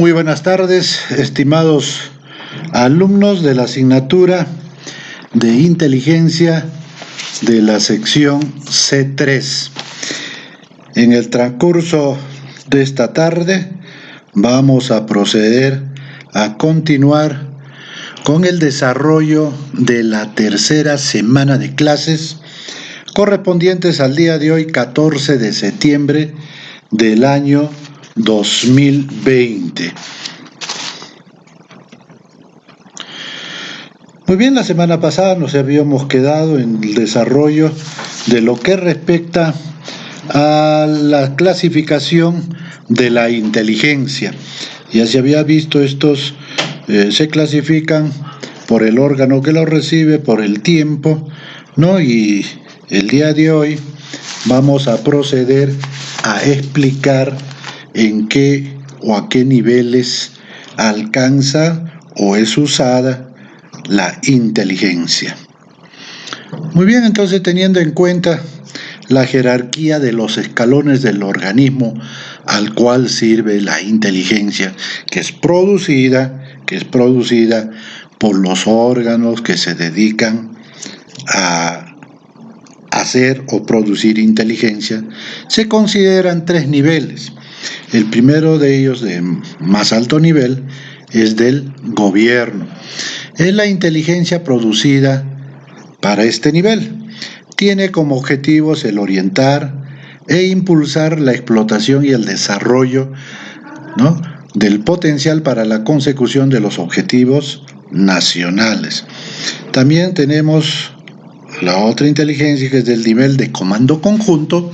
Muy buenas tardes, estimados alumnos de la asignatura de inteligencia de la sección C3. En el transcurso de esta tarde vamos a proceder a continuar con el desarrollo de la tercera semana de clases correspondientes al día de hoy, 14 de septiembre del año 2020. Muy bien, la semana pasada nos habíamos quedado en el desarrollo de lo que respecta a la clasificación de la inteligencia. Ya se había visto estos se clasifican por el órgano que lo recibe, por el tiempo, ¿no? Y el día de hoy vamos a proceder a explicar en qué o a qué niveles alcanza o es usada la inteligencia. Muy bien, entonces, teniendo en cuenta la jerarquía de los escalones del organismo al cual sirve la inteligencia, que es producida por los órganos que se dedican a hacer o producir inteligencia, se consideran tres niveles. El primero de ellos, de más alto nivel, es del gobierno. Es la inteligencia producida para este nivel. Tiene como objetivos el orientar e impulsar la explotación y el desarrollo, ¿no?, del potencial para la consecución de los objetivos nacionales. También tenemos la otra inteligencia, que es del nivel de comando conjunto,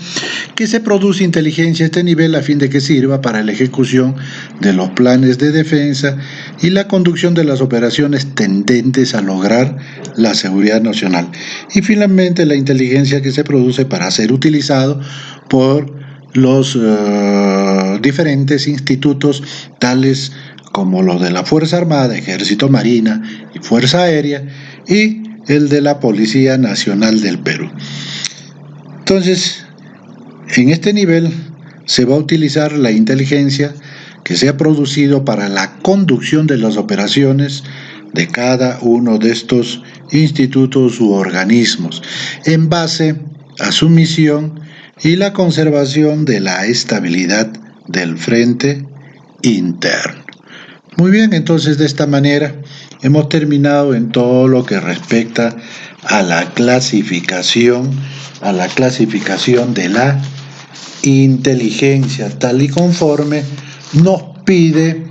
que se produce inteligencia a este nivel a fin de que sirva para la ejecución de los planes de defensa y la conducción de las operaciones tendentes a lograr la seguridad nacional. Y finalmente la inteligencia que se produce para ser utilizado por los diferentes institutos, tales como los de la Fuerza Armada, Ejército, Marina y Fuerza Aérea, y el de la Policía Nacional del Perú. Entonces, en este nivel se va a utilizar la inteligencia que se ha producido para la conducción de las operaciones de cada uno de estos institutos u organismos, en base a su misión y la conservación de la estabilidad del frente interno. Muy bien, entonces de esta manera hemos terminado en todo lo que respecta a la clasificación de la inteligencia, tal y conforme nos pide,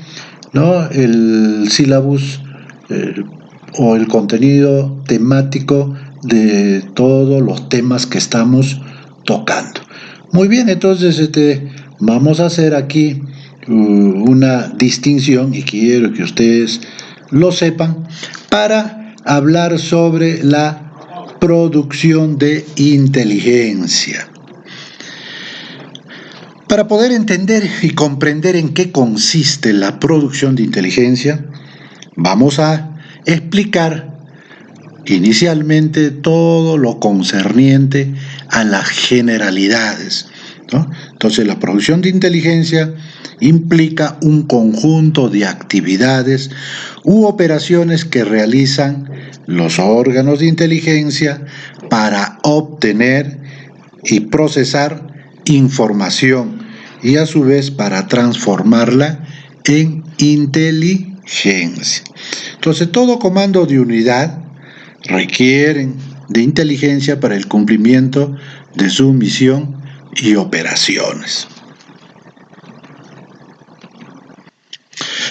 ¿no?, el sílabus o el contenido temático de todos los temas que estamos tocando. Muy bien, entonces vamos a hacer aquí una distinción, y quiero que ustedes lo sepan, para hablar sobre la producción de inteligencia. Para poder entender y comprender en qué consiste la producción de inteligencia, vamos a explicar inicialmente todo lo concerniente a las generalidades, ¿no? Entonces, la producción de inteligencia implica un conjunto de actividades u operaciones que realizan los órganos de inteligencia para obtener y procesar información y a su vez para transformarla en inteligencia. Entonces, todo comando de unidad requiere de inteligencia para el cumplimiento de su misión y operaciones.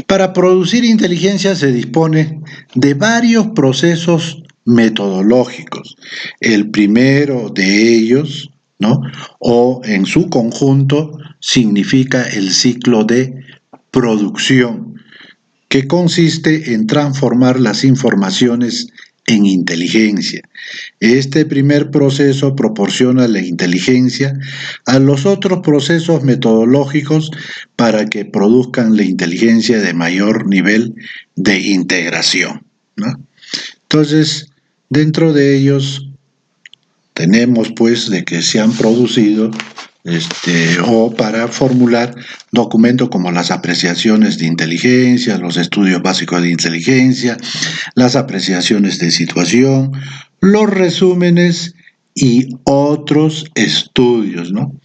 Para producir inteligencia se dispone de varios procesos metodológicos. El primero de ellos, ¿no?, o en su conjunto, significa el ciclo de producción, que consiste en transformar las informaciones en inteligencia. Este primer proceso proporciona la inteligencia a los otros procesos metodológicos para que produzcan la inteligencia de mayor nivel de integración, ¿no? Entonces, dentro de ellos tenemos pues de que se han producido o para formular documentos como las apreciaciones de inteligencia, los estudios básicos de inteligencia, las apreciaciones de situación, los resúmenes y otros estudios, ¿no?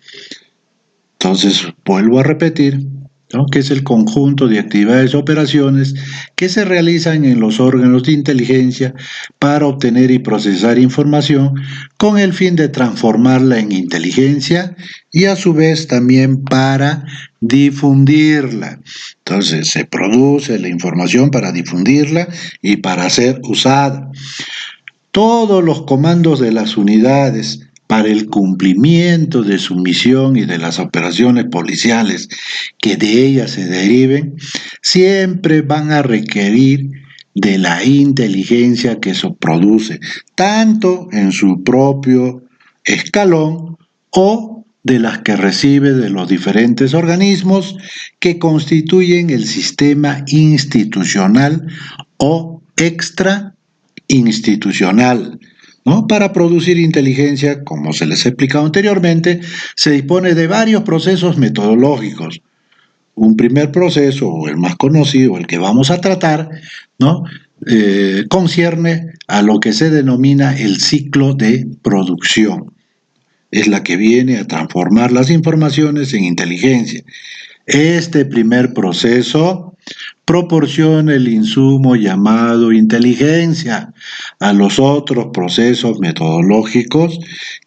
Entonces, vuelvo a repetir, ¿no?, que es el conjunto de actividades y operaciones que se realizan en los órganos de inteligencia para obtener y procesar información con el fin de transformarla en inteligencia y a su vez también para difundirla. Entonces, se produce la información para difundirla y para ser usada. Todos los comandos de las unidades para el cumplimiento de su misión y de las operaciones policiales que de ellas se deriven, siempre van a requerir de la inteligencia que se produce, tanto en su propio escalón o de las que recibe de los diferentes organismos que constituyen el sistema institucional o extrainstitucional, ¿no? Para producir inteligencia, como se les ha explicado anteriormente, se dispone de varios procesos metodológicos. Un primer proceso, o el más conocido, el que vamos a tratar, ¿no?, concierne a lo que se denomina el ciclo de producción. Es la que viene a transformar las informaciones en inteligencia. Este primer proceso proporciona el insumo llamado inteligencia a los otros procesos metodológicos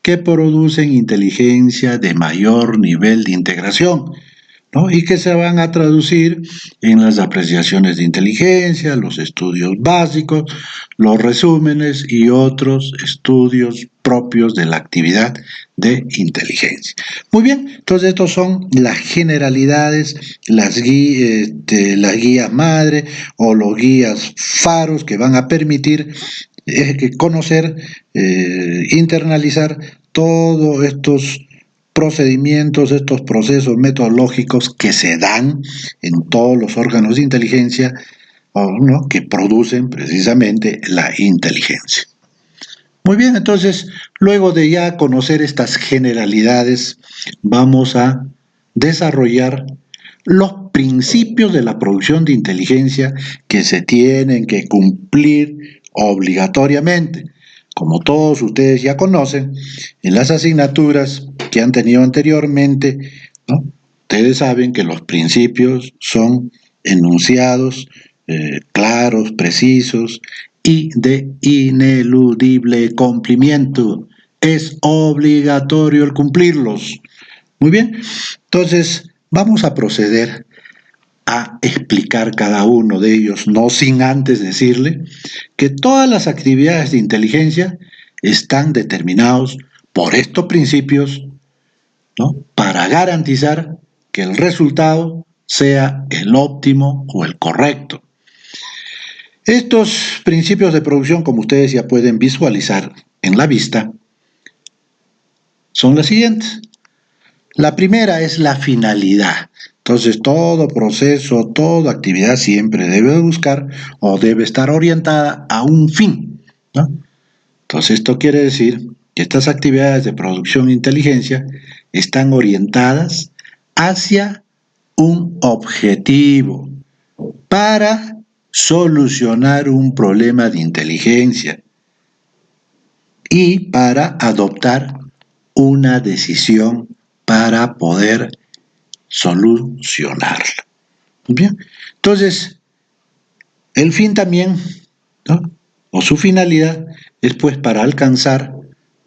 que producen inteligencia de mayor nivel de integración, ¿no?, y que se van a traducir en las apreciaciones de inteligencia, los estudios básicos, los resúmenes y otros estudios propios de la actividad de inteligencia. Muy bien, entonces estos son las generalidades, las guías madre o los guías faros que van a permitir conocer, internalizar todos estos procedimientos, estos procesos metodológicos que se dan en todos los órganos de inteligencia, ¿no?, que producen precisamente la inteligencia. Muy bien, entonces, luego de ya conocer estas generalidades, vamos a desarrollar los principios de la producción de inteligencia que se tienen que cumplir obligatoriamente. Como todos ustedes ya conocen, en las asignaturas que han tenido anteriormente, ¿no?, ustedes saben que los principios son enunciados claros, precisos y de ineludible cumplimiento. Es obligatorio el cumplirlos. Muy bien, entonces vamos a proceder a explicar cada uno de ellos, no sin antes decirle que todas las actividades de inteligencia están determinados por estos principios, ¿no?, para garantizar que el resultado sea el óptimo o el correcto. Estos principios de producción, como ustedes ya pueden visualizar en la vista, son las siguientes. La primera es la finalidad. Entonces, todo proceso, toda actividad siempre debe buscar o debe estar orientada a un fin, ¿no? Entonces, esto quiere decir que estas actividades de producción e inteligencia están orientadas hacia un objetivo para solucionar un problema de inteligencia y para adoptar una decisión para poder solucionarla. Bien, entonces, el fin también, ¿no?, o su finalidad es pues para alcanzar,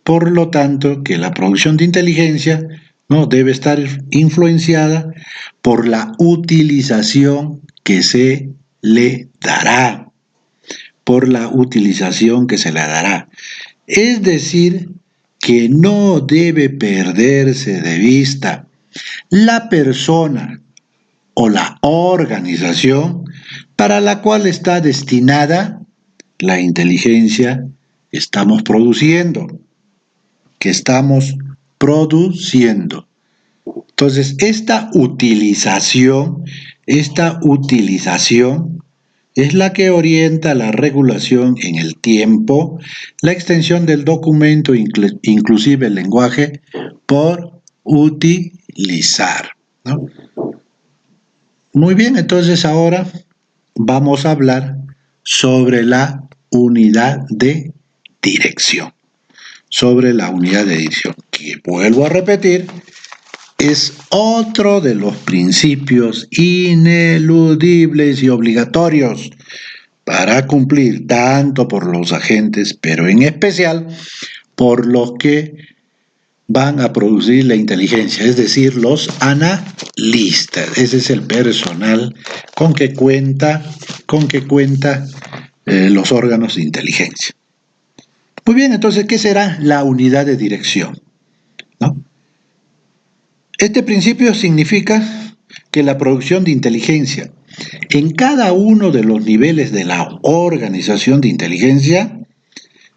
por lo tanto, que la producción de inteligencia, ¿no?, debe estar influenciada por la utilización que se le dará, por la utilización que se le dará. Es decir, que no debe perderse de vista la persona o la organización para la cual está destinada la inteligencia que estamos produciendo, Entonces, esta utilización es la que orienta la regulación en el tiempo, la extensión del documento, inclusive el lenguaje, por utilizar, ¿no? Muy bien, entonces ahora vamos a hablar sobre la unidad de dirección. Sobre la unidad de dirección, que vuelvo a repetir, es otro de los principios ineludibles y obligatorios para cumplir tanto por los agentes, pero en especial por los que van a producir la inteligencia, es decir, los analistas. Ese es el personal con que cuenta los órganos de inteligencia. Muy bien, entonces, ¿qué será la unidad de dirección? ¿No? Este principio significa que la producción de inteligencia en cada uno de los niveles de la organización de inteligencia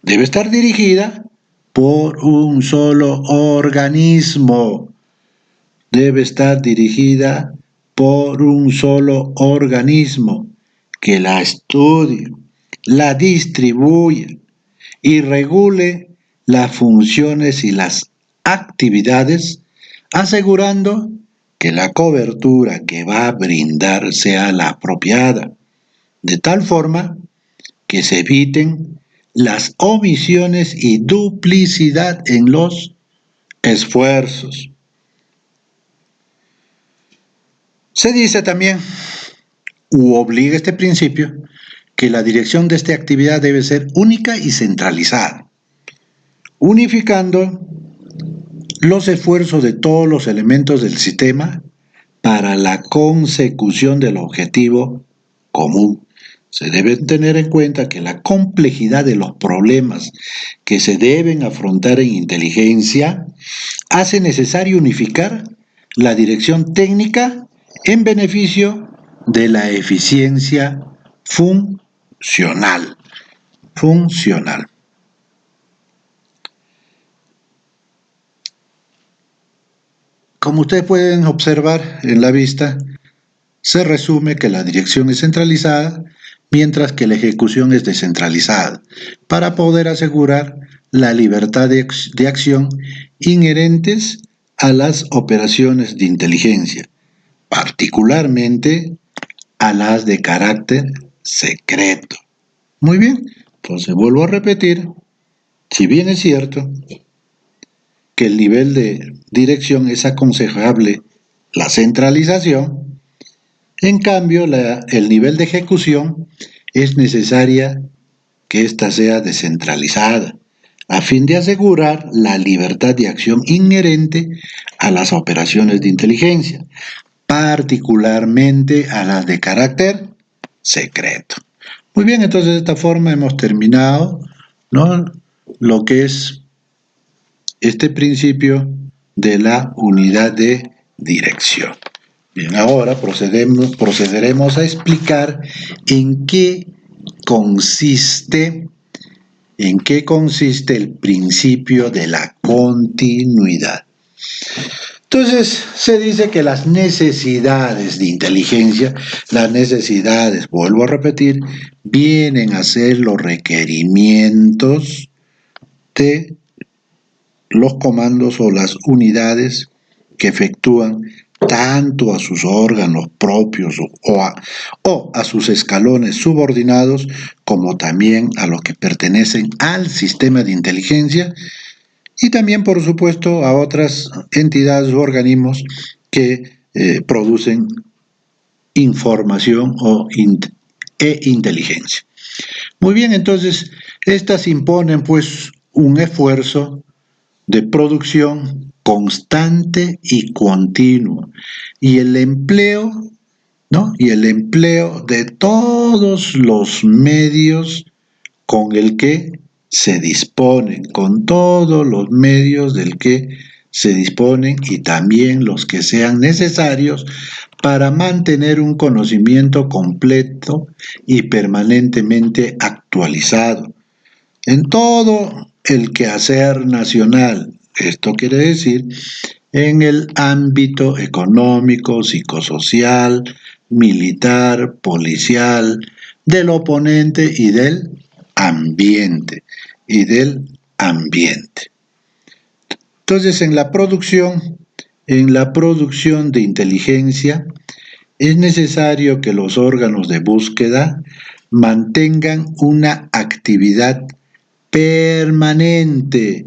debe estar dirigida por un solo organismo. Debe estar dirigida por un solo organismo que la estudie, la distribuya y regule las funciones y las actividades, asegurando que la cobertura que va a brindar sea la apropiada, de tal forma que se eviten las omisiones y duplicidad en los esfuerzos. Se dice también, u obliga este principio, que la dirección de esta actividad debe ser única y centralizada, unificando los esfuerzos de todos los elementos del sistema para la consecución del objetivo común. Se debe tener en cuenta que la complejidad de los problemas que se deben afrontar en inteligencia hace necesario unificar la dirección técnica en beneficio de la eficiencia funcional. Como ustedes pueden observar en la vista, se resume que la dirección es centralizada, mientras que la ejecución es descentralizada, para poder asegurar la libertad de acción inherentes a las operaciones de inteligencia, particularmente a las de carácter secreto. Muy bien, entonces vuelvo a repetir, si bien es cierto que el nivel de dirección es aconsejable la centralización, en cambio el nivel de ejecución es necesaria que ésta sea descentralizada, a fin de asegurar la libertad de acción inherente a las operaciones de inteligencia, particularmente a las de carácter secreto. Muy bien, entonces de esta forma hemos terminado, ¿no?, lo que es este principio de la unidad de dirección. Bien, ahora procederemos a explicar en qué consiste el principio de la continuidad. Entonces, se dice que las necesidades de inteligencia, vuelvo a repetir, vienen a ser los requerimientos de los comandos o las unidades que efectúan tanto a sus órganos propios o a sus escalones subordinados, como también a los que pertenecen al sistema de inteligencia, y también, por supuesto, a otras entidades o organismos que producen información e inteligencia. Muy bien, entonces, estas imponen pues un esfuerzo de producción constante y continuo, y el empleo, ¿no?, de todos los medios con el que se disponen, y también los que sean necesarios para mantener un conocimiento completo y permanentemente actualizado en todo el quehacer nacional. Esto quiere decir en el ámbito económico, psicosocial, militar, policial, del oponente y del ambiente. Entonces, en la producción en la producción de inteligencia, es necesario que los órganos de búsqueda mantengan una actividad permanente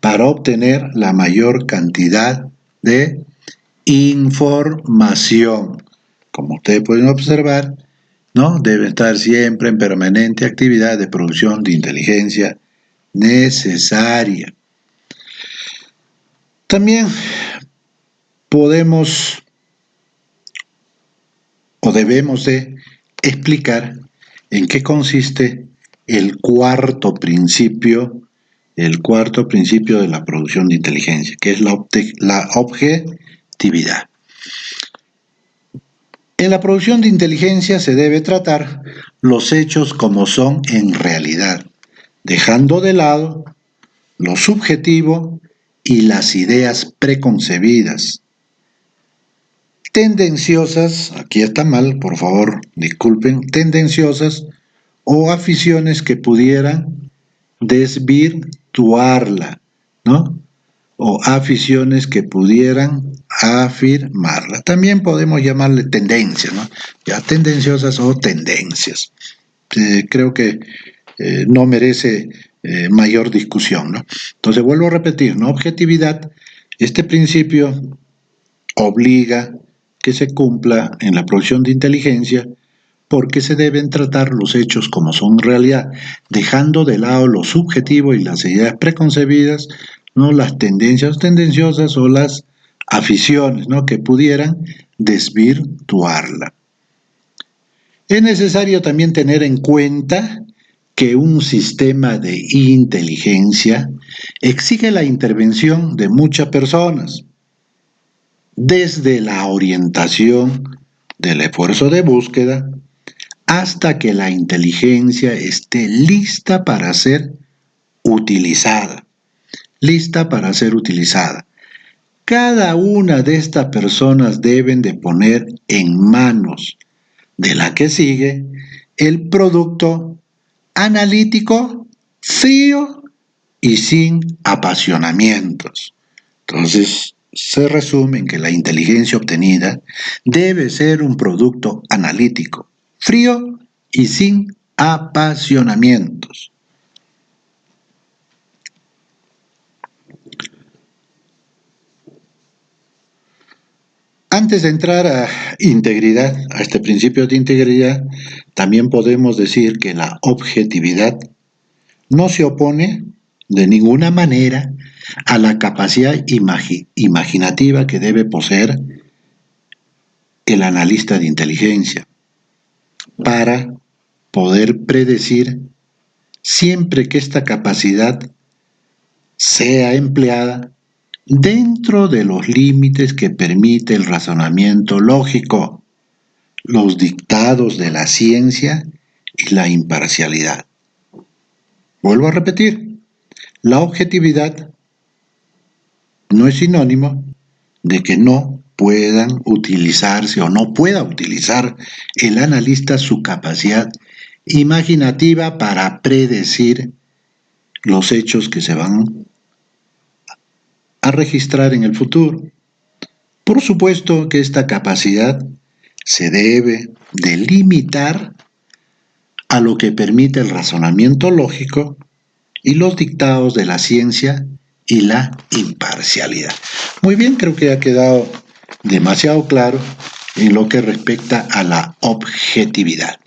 para obtener la mayor cantidad de información. Como ustedes pueden observar, ¿no? Debe estar siempre en permanente actividad de producción de inteligencia necesaria. También podemos o debemos de explicar en qué consiste el cuarto principio de la producción de inteligencia, que es la objetividad. En la producción de inteligencia se debe tratar los hechos como son en realidad, dejando de lado lo subjetivo y las ideas preconcebidas, tendenciosas, aquí está mal, por favor, disculpen, tendenciosas o aficiones que pudieran desvirtuarla, ¿no? O aficiones que pudieran afirmarla. También podemos llamarle tendencias, ¿no? Ya tendenciosas o tendencias. Creo que no merece mayor discusión, ¿no? Entonces vuelvo a repetir, ¿no? Objetividad, este principio obliga que se cumpla en la producción de inteligencia porque se deben tratar los hechos como son en realidad, dejando de lado lo subjetivo y las ideas preconcebidas, ¿no? Las tendencias tendenciosas o las aficiones, ¿no? Que pudieran desvirtuarla. Es necesario también tener en cuenta que un sistema de inteligencia exige la intervención de muchas personas, desde la orientación del esfuerzo de búsqueda hasta que la inteligencia esté lista para ser utilizada. Lista para ser utilizada. Cada una de estas personas deben de poner en manos de la que sigue el producto analítico, frío y sin apasionamientos. Entonces, se resume en que la inteligencia obtenida debe ser un producto analítico, frío y sin apasionamientos. Antes de entrar a integridad, a este principio de integridad, también podemos decir que la objetividad no se opone de ninguna manera a la capacidad imaginativa que debe poseer el analista de inteligencia para poder predecir siempre que esta capacidad sea empleada dentro de los límites que permite el razonamiento lógico, los dictados de la ciencia y la imparcialidad. Vuelvo a repetir, la objetividad no es sinónimo de que no puedan utilizarse o no pueda utilizar el analista su capacidad imaginativa para predecir los hechos que se van a registrar en el futuro. Por supuesto que esta capacidad se debe de limitar a lo que permite el razonamiento lógico y los dictados de la ciencia y la imparcialidad. Muy bien, creo que ha quedado demasiado claro en lo que respecta a la objetividad.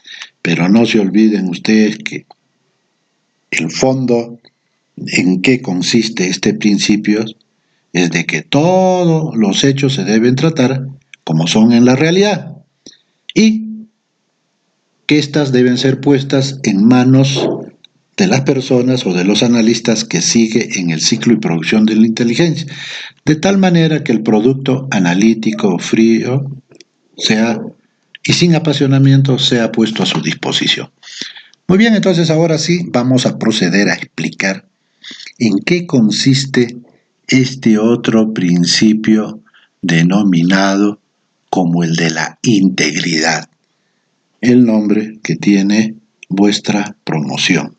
Pero no se olviden ustedes que el fondo en qué consiste este principio es de que todos los hechos se deben tratar como son en la realidad y que éstas deben ser puestas en manos de las personas o de los analistas que sigue en el ciclo y producción de la inteligencia, de tal manera que el producto analítico frío sea y sin apasionamiento sea puesto a su disposición. Muy bien, entonces ahora sí vamos a proceder a explicar en qué consiste este otro principio denominado como el de la integridad, el nombre que tiene vuestra promoción.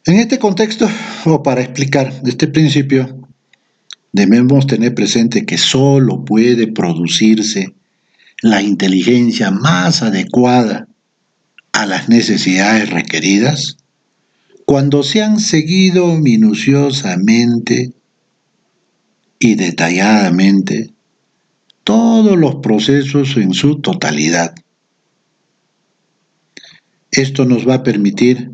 En este contexto, o para explicar este principio, debemos tener presente que solo puede producirse la inteligencia más adecuada a las necesidades requeridas cuando se han seguido minuciosamente y detalladamente todos los procesos en su totalidad. Esto nos va a permitir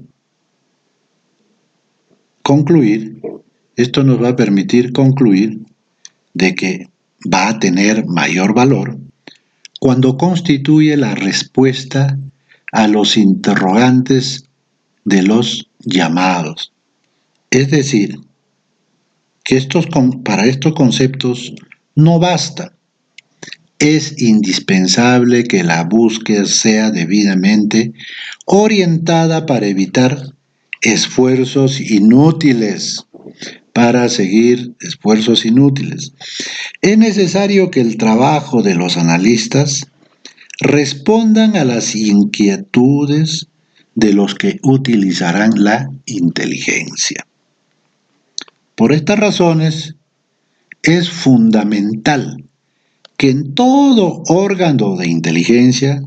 concluir de que va a tener mayor valor cuando constituye la respuesta a los interrogantes de los llamados. Es decir, que para estos conceptos no basta. Es indispensable que la búsqueda sea debidamente orientada para evitar esfuerzos inútiles. Es necesario que el trabajo de los analistas respondan a las inquietudes de los que utilizarán la inteligencia. Por estas razones, es fundamental que en todo órgano de inteligencia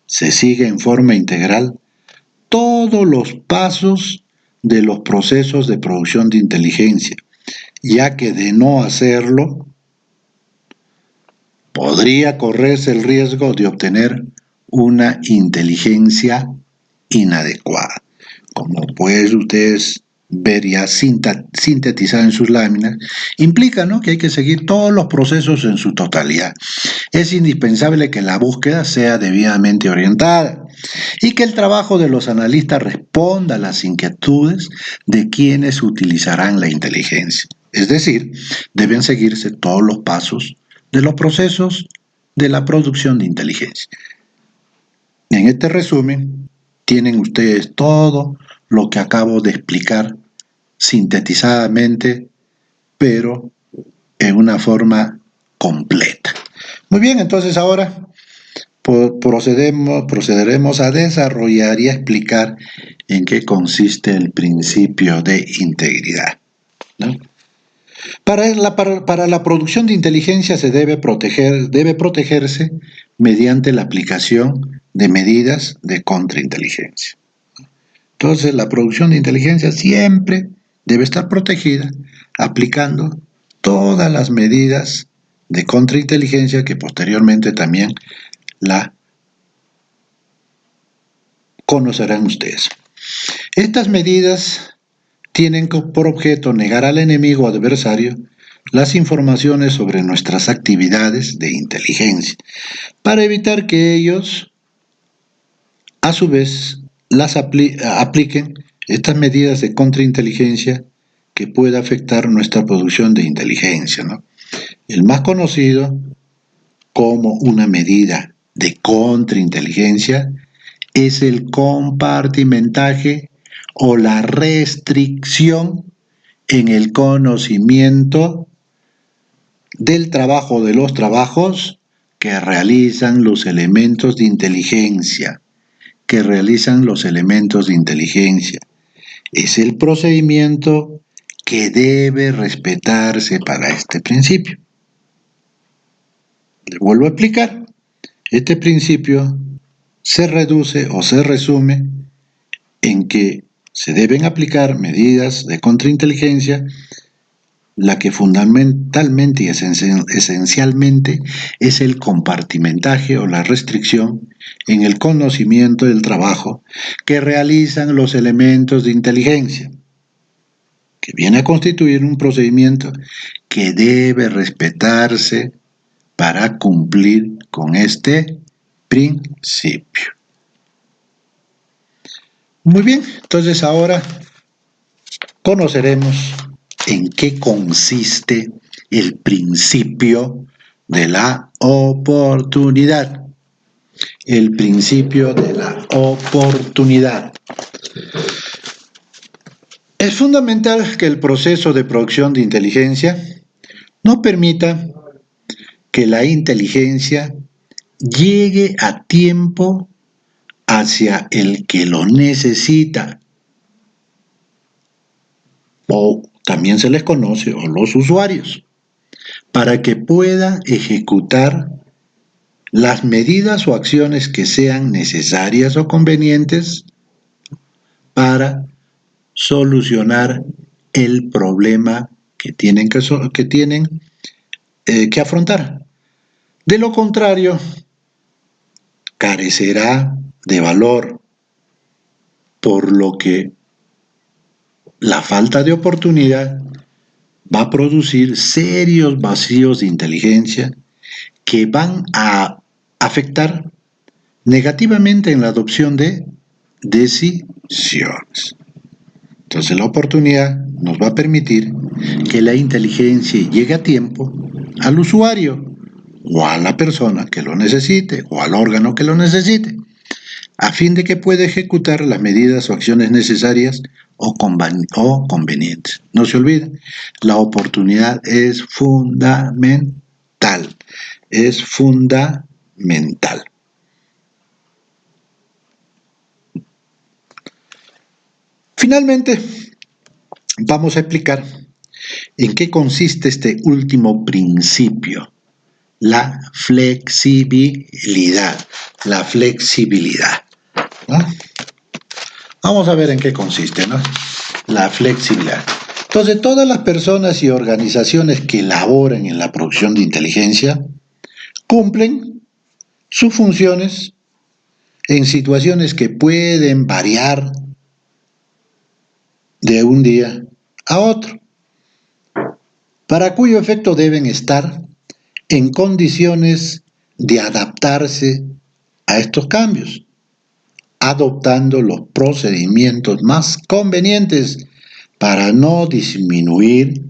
se siga en forma integral todos los pasos de los procesos de producción de inteligencia, ya que de no hacerlo, podría correrse el riesgo de obtener una inteligencia inadecuada. Como pueden ustedes ver ya sintetizado en sus láminas, implica, ¿no?, que hay que seguir todos los procesos en su totalidad. Es indispensable que la búsqueda sea debidamente orientada y que el trabajo de los analistas responda a las inquietudes de quienes utilizarán la inteligencia. Es decir, deben seguirse todos los pasos de los procesos de la producción de inteligencia. En este resumen, tienen ustedes todo lo que acabo de explicar sintetizadamente, pero en una forma completa. Muy bien, entonces ahora procederemos a desarrollar y a explicar en qué consiste el principio de integridad, ¿no? Para la producción de inteligencia se debe protegerse mediante la aplicación de medidas de contrainteligencia. Entonces, la producción de inteligencia siempre debe estar protegida aplicando todas las medidas de contrainteligencia que posteriormente también la conocerán ustedes. Estas medidas tienen por objeto negar al enemigo o adversario las informaciones sobre nuestras actividades de inteligencia, para evitar que ellos, a su vez, apliquen estas medidas de contrainteligencia que pueda afectar nuestra producción de inteligencia, ¿no? El más conocido como una medida de contrainteligencia es el compartimentaje o la restricción en el conocimiento del trabajo de los trabajos que realizan los elementos de inteligencia. Es el procedimiento que debe respetarse para este principio. Les vuelvo a explicar. Este principio se reduce o se resume en que se deben aplicar medidas de contrainteligencia, la que fundamentalmente y esencialmente es el compartimentaje o la restricción en el conocimiento del trabajo que realizan los elementos de inteligencia, que viene a constituir un procedimiento que debe respetarse para cumplir con este principio. Muy bien, entonces ahora conoceremos en qué consiste el principio de la oportunidad. El principio de la oportunidad. Es fundamental que el proceso de producción de inteligencia no permita que la inteligencia llegue a tiempo hacia el que lo necesita, o también se les conoce, o los usuarios. para que pueda ejecutar las medidas o acciones que sean necesarias o convenientes para solucionar el problema que tienen que afrontar. De lo contrario, carecerá de valor, por lo que la falta de oportunidad va a producir serios vacíos de inteligencia que van a afectar negativamente en la adopción de decisiones. Entonces la oportunidad nos va a permitir que la inteligencia llegue a tiempo al usuario o a la persona que lo necesite o al órgano que lo necesite, a fin de que pueda ejecutar las medidas o acciones necesarias o convenientes. No se olviden, la oportunidad es fundamental. Es fundamental. Finalmente, vamos a explicar en qué consiste este último principio, la flexibilidad. La flexibilidad, ¿no? Vamos a ver en qué consiste, ¿no? La flexibilidad. Entonces, todas las personas y organizaciones que laboran en la producción de inteligencia cumplen sus funciones en situaciones que pueden variar de un día a otro, para cuyo efecto deben estar en condiciones de adaptarse a estos cambios, adoptando los procedimientos más convenientes para no disminuir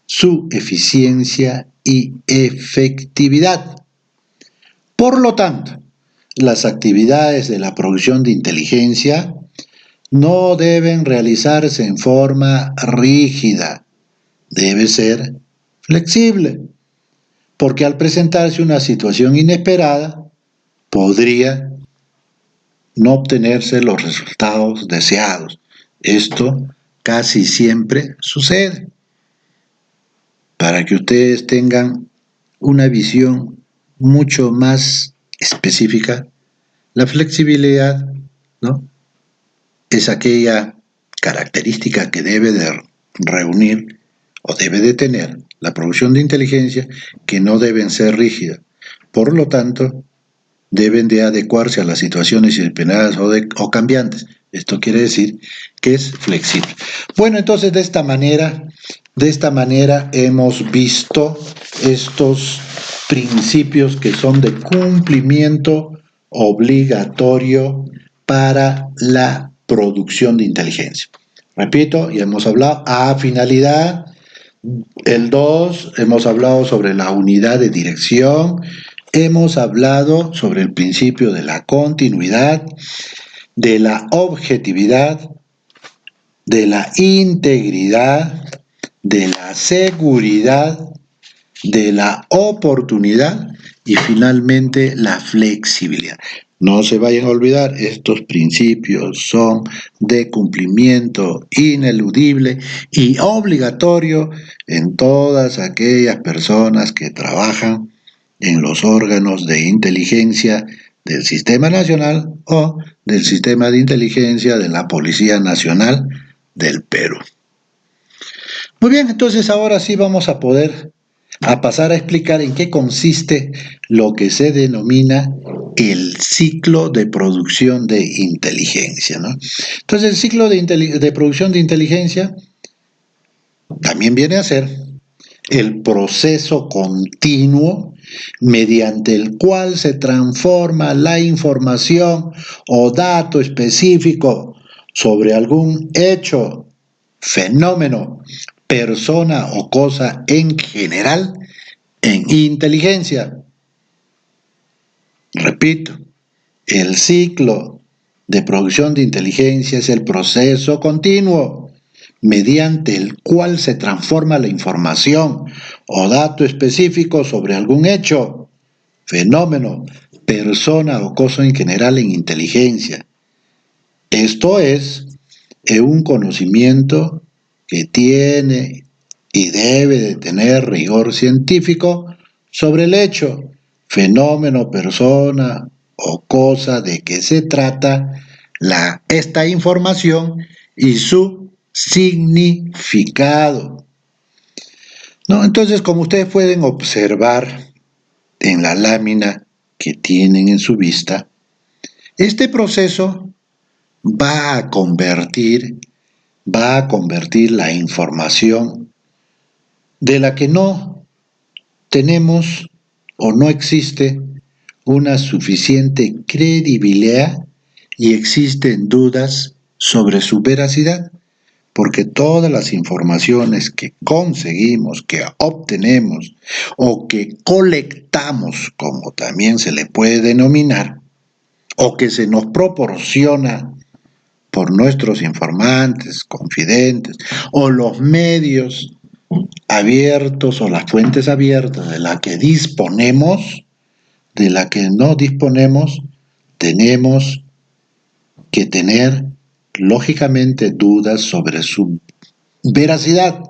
su eficiencia y efectividad. Por lo tanto, las actividades de la producción de inteligencia no deben realizarse en forma rígida, debe ser flexible, porque al presentarse una situación inesperada, podría no obtenerse los resultados deseados. Esto casi siempre sucede. Para que ustedes tengan una visión mucho más específica, la flexibilidad, ¿no?, es aquella característica que debe de reunir o debe de tener la producción de inteligencia, que no deben ser rígidas. Por lo tanto, deben de adecuarse a las situaciones inesperadas o cambiantes. Esto quiere decir que es flexible. Bueno, entonces de esta manera hemos visto estos principios que son de cumplimiento obligatorio para la producción de inteligencia. Repito, ya hemos hablado finalidad. El 2, hemos hablado sobre la unidad de dirección. Hemos hablado sobre el principio de la continuidad, de la objetividad, de la integridad, de la seguridad, de la oportunidad y finalmente la flexibilidad. No se vayan a olvidar, estos principios son de cumplimiento ineludible y obligatorio en todas aquellas personas que trabajan en los órganos de inteligencia del Sistema Nacional o del Sistema de Inteligencia de la Policía Nacional del Perú. Muy bien, entonces ahora sí vamos a pasar a explicar en qué consiste lo que se denomina el ciclo de producción de inteligencia, ¿no? Entonces, el ciclo de producción de inteligencia también viene a ser el proceso continuo mediante el cual se transforma la información o dato específico sobre algún hecho, fenómeno, persona o cosa en general en inteligencia. Repito, el ciclo de producción de inteligencia es el proceso continuo mediante el cual se transforma la información o dato específico sobre algún hecho, fenómeno, persona o cosa en general en inteligencia. Esto es un conocimiento que tiene y debe de tener rigor científico sobre el hecho, fenómeno, persona o cosa de que se trata esta información y su significado. ¿No? Entonces, como ustedes pueden observar en la lámina que tienen en su vista, este proceso va a convertir la información de la que no tenemos o no existe una suficiente credibilidad y existen dudas sobre su veracidad, porque todas las informaciones que conseguimos, que obtenemos o que colectamos, como también se le puede denominar, o que se nos proporciona por nuestros informantes, confidentes, o los medios abiertos o las fuentes abiertas de la que disponemos, de la que no disponemos, tenemos que tener lógicamente dudas sobre su veracidad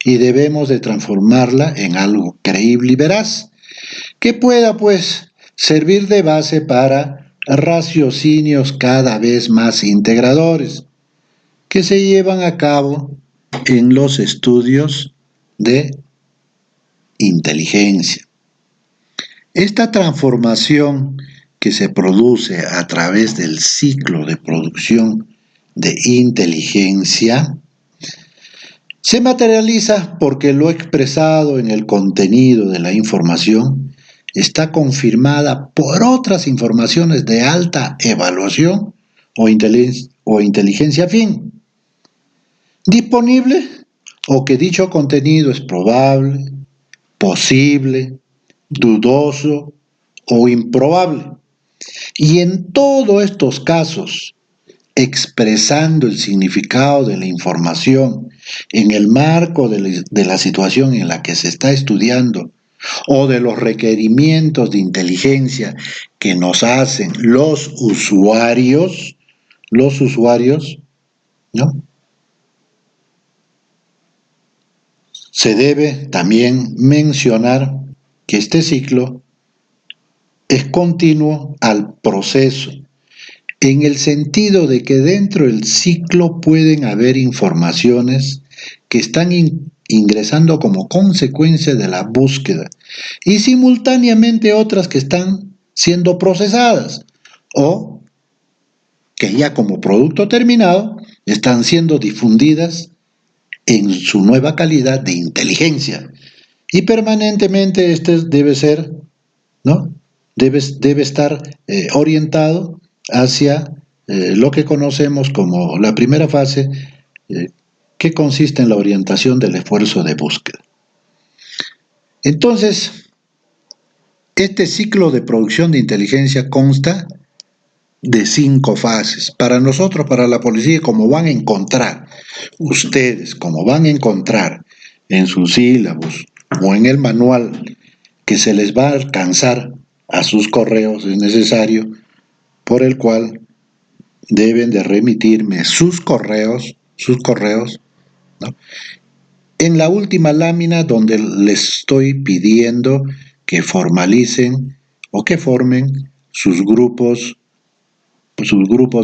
y debemos de transformarla en algo creíble y veraz que pueda pues servir de base para raciocinios cada vez más integradores que se llevan a cabo en los estudios de inteligencia. Esta transformación que se produce a través del ciclo de producción de inteligencia se materializa porque lo expresado en el contenido de la información está confirmada por otras informaciones de alta evaluación o inteligencia fin, disponible o que dicho contenido es probable, posible, dudoso o improbable. Y en todos estos casos, expresando el significado de la información en el marco de la situación en la que se está estudiando o de los requerimientos de inteligencia que nos hacen los usuarios, ¿no? Se debe también mencionar que este ciclo es continuo al proceso, en el sentido de que dentro del ciclo pueden haber informaciones que están ingresando como consecuencia de la búsqueda y simultáneamente otras que están siendo procesadas o que ya como producto terminado están siendo difundidas en su nueva calidad de inteligencia. Y permanentemente este debe ser, ¿no? Debe estar orientado hacia lo que conocemos como la primera fase, que consiste en la orientación del esfuerzo de búsqueda. Entonces, este ciclo de producción de inteligencia consta de 5 fases. Para nosotros, para la policía, como van a encontrar ustedes, como van a encontrar en sus sílabos o en el manual que se les va a alcanzar a sus correos, es necesario, por el cual deben de remitirme sus correos, ¿no? En la última lámina donde les estoy pidiendo que formalicen o que formen sus grupos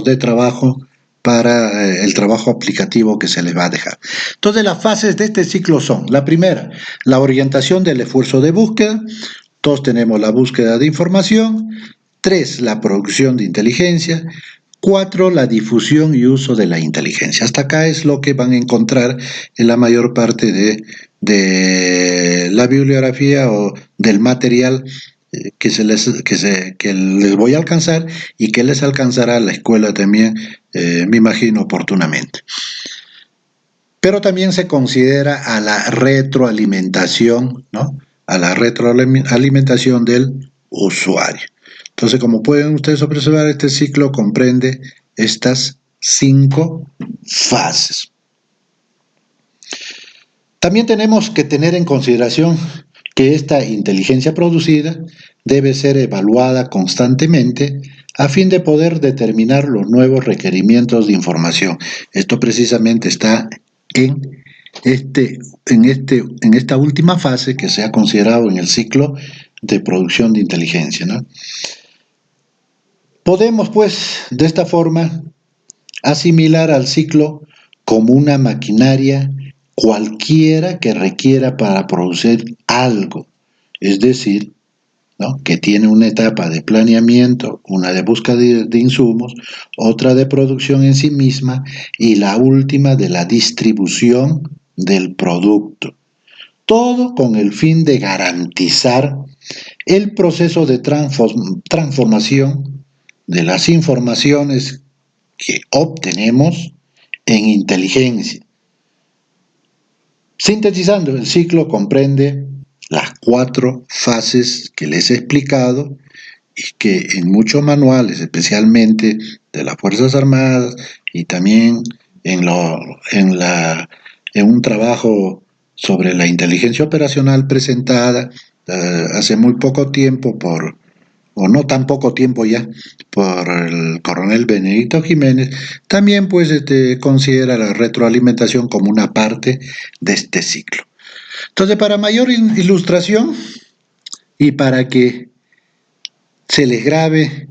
de trabajo para el trabajo aplicativo que se les va a dejar. Entonces las fases de este ciclo son: la primera, la orientación del esfuerzo de búsqueda. Todos tenemos la búsqueda de información. 3, la producción de inteligencia. 4, la difusión y uso de la inteligencia. Hasta acá es lo que van a encontrar en la mayor parte de la bibliografía o del material que les voy a alcanzar y que les alcanzará la escuela también, me imagino, oportunamente. Pero también se considera a la retroalimentación, ¿no? A la retroalimentación del usuario. Entonces, como pueden ustedes observar, este ciclo comprende estas 5 fases. También tenemos que tener en consideración que esta inteligencia producida debe ser evaluada constantemente a fin de poder determinar los nuevos requerimientos de información. Esto precisamente está en en esta última fase que se ha considerado en el ciclo de producción de inteligencia, ¿no? Podemos, pues, de esta forma, asimilar al ciclo como una maquinaria cualquiera que requiera para producir algo, es decir, ¿no?, que tiene una etapa de planeamiento, una de búsqueda de insumos, otra de producción en sí misma y la última de la distribución del producto. Todo con el fin de garantizar el proceso de transformación de las informaciones que obtenemos en inteligencia. Sintetizando, el ciclo comprende las 4 fases que les he explicado y que en muchos manuales, especialmente de las Fuerzas Armadas y también en un trabajo sobre la inteligencia operacional presentada hace muy poco tiempo o no tan poco tiempo ya, por el coronel Benedicto Jiménez, también pues considera la retroalimentación como una parte de este ciclo. Entonces, para mayor ilustración y para que se les grabe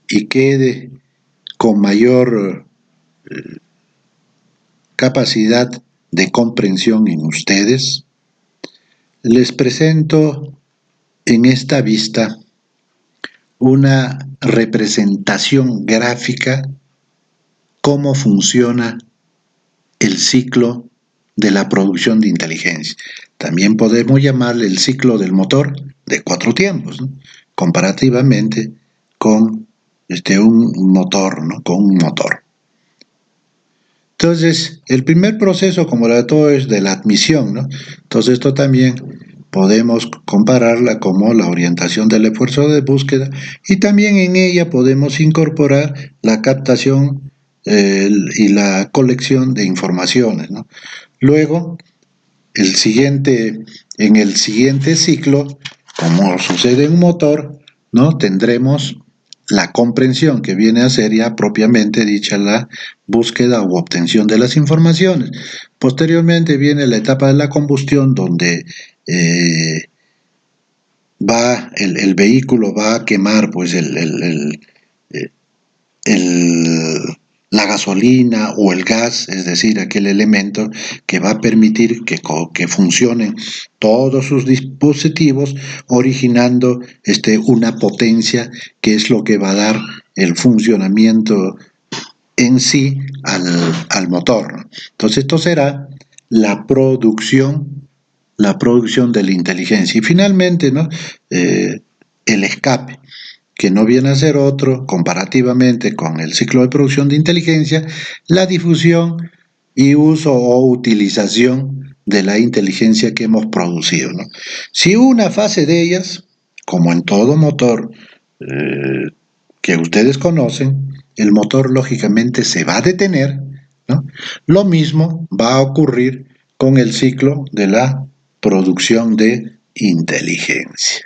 y quede con mayor capacidad de comprensión en ustedes, les presento en esta vista una representación gráfica cómo funciona el ciclo de la producción de inteligencia. También podemos llamarle el ciclo del motor de 4 tiempos, ¿no?, comparativamente con un motor, ¿no?, con un motor. Entonces, el primer proceso, como lo de todo, es de la admisión, ¿no? Entonces, esto también podemos compararla como la orientación del esfuerzo de búsqueda y también en ella podemos incorporar la captación y la colección de informaciones, ¿no? Luego, en el siguiente ciclo, como sucede en un motor, ¿no?, tendremos la comprensión, que viene a ser ya propiamente dicha la búsqueda u obtención de las informaciones. Posteriormente viene la etapa de la combustión, donde el vehículo va a quemar pues la gasolina o el gas, es decir, aquel elemento que va a permitir que funcionen todos sus dispositivos, originando una potencia que es lo que va a dar el funcionamiento en sí al motor. Entonces, esto será la producción de la inteligencia. Y finalmente, ¿no?, el escape, que no viene a ser otro, comparativamente con el ciclo de producción de inteligencia, la difusión y uso o utilización de la inteligencia que hemos producido, ¿no? Si una fase de ellas, como en todo motor que ustedes conocen, el motor lógicamente se va a detener, ¿no? Lo mismo va a ocurrir con el ciclo de la producción de inteligencia.